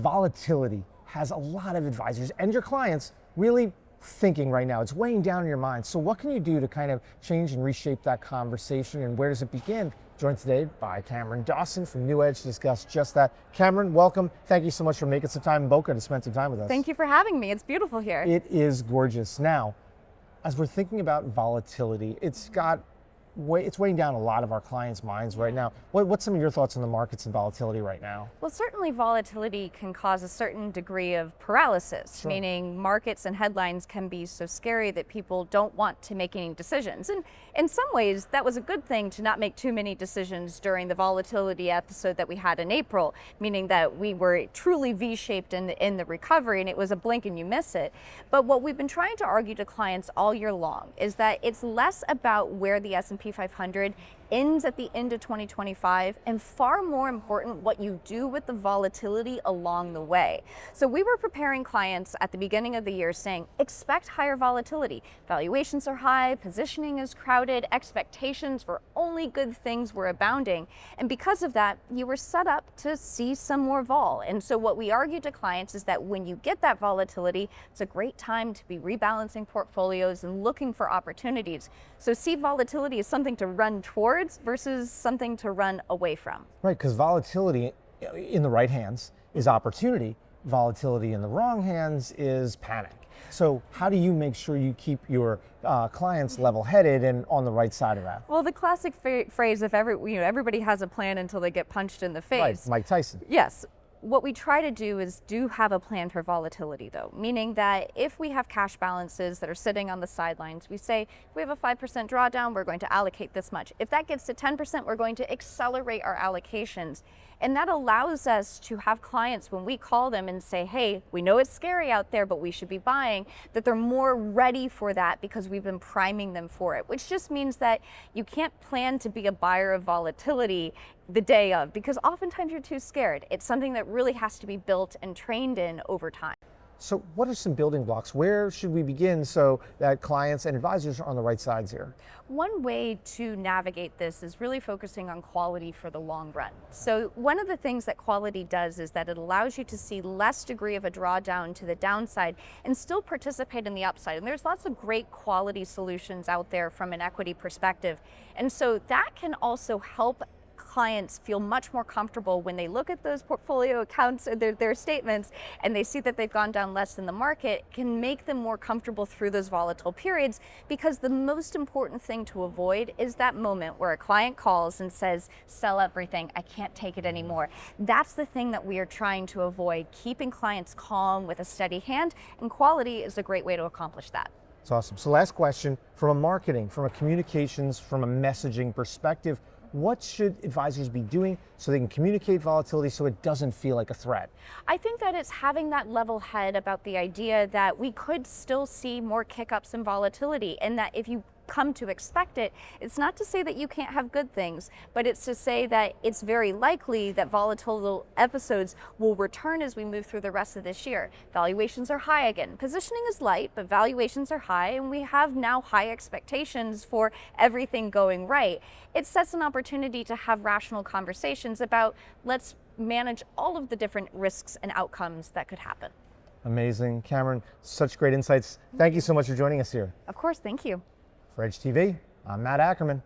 volatility has a lot of advisors and your clients really thinking right now. It's weighing down in your mind. So what can you do to kind of change and reshape that conversation, and where does it begin? Joined today by Cameron Dawson from NewEdge to discuss just that. Cameron, welcome. Thank you so much for making some time in Boca to spend some time with us. Thank you for having me. It's beautiful here. It is gorgeous. Now, as we're thinking about volatility, it's weighing down a lot of our clients' minds right now. What's some of your thoughts on the markets and volatility right now? Well, certainly volatility can cause a certain degree of paralysis, Sure. meaning markets and headlines can be so scary that people don't want to make any decisions. And in some ways, that was a good thing to not make too many decisions during the volatility episode that we had in April, meaning that we were truly V-shaped in the recovery, and it was a blink and you miss it. But what we've been trying to argue to clients all year long is that it's less about where the S&P 500 ends at the end of 2025, and far more important, what you do with the volatility along the way. So we were preparing clients at the beginning of the year saying, expect higher volatility. Valuations are high, positioning is crowded, expectations for only good things were abounding. And because of that, you were set up to see some more vol. And so what we argue to clients is that when you get that volatility, it's a great time to be rebalancing portfolios and looking for opportunities. So see volatility as something to run towards versus something to run away from. Right, because volatility in the right hands is opportunity. Volatility in the wrong hands is panic. So how do you make sure you keep your clients level-headed and on the right side of that? Well, the classic phrase, if everybody has a plan until they get punched in the face. Right, Mike Tyson. Yes. What we try to do is have a plan for volatility, though, meaning that if we have cash balances that are sitting on the sidelines, we say, if we have a 5% drawdown, we're going to allocate this much. If that gets to 10%, we're going to accelerate our allocations. And that allows us to have clients, when we call them and say, hey, we know it's scary out there, but we should be buying, that they're more ready for that because we've been priming them for it, which just means that you can't plan to be a buyer of volatility the day of, because oftentimes you're too scared. It's something that really has to be built and trained in over time. So what are some building blocks? Where should we begin so that clients and advisors are on the right sides here? One way to navigate this is really focusing on quality for the long run. So one of the things that quality does is that it allows you to see less degree of a drawdown to the downside and still participate in the upside. And there's lots of great quality solutions out there from an equity perspective. And so that can also help clients feel much more comfortable when they look at those portfolio accounts, their statements, and they see that they've gone down less than the market, can make them more comfortable through those volatile periods, because the most important thing to avoid is that moment where a client calls and says, sell everything, I can't take it anymore. That's the thing that we are trying to avoid, keeping clients calm with a steady hand, and quality is a great way to accomplish that. That's awesome. So last question, from a marketing, from a communications, from a messaging perspective, what should advisors be doing so they can communicate volatility so it doesn't feel like a threat? I think that it's having that level head about the idea that we could still see more kick-ups in volatility, and that if you come to expect it, it's not to say that you can't have good things, but it's to say that it's very likely that volatile episodes will return as we move through the rest of this year. Valuations are high again. Positioning is light, but valuations are high, and we have now high expectations for everything going right. It sets an opportunity to have rational conversations about, let's manage all of the different risks and outcomes that could happen. Amazing. Cameron, such great insights. Thank you so much for joining us here. Of course, thank you. For Edge TV, I'm Matt Ackerman.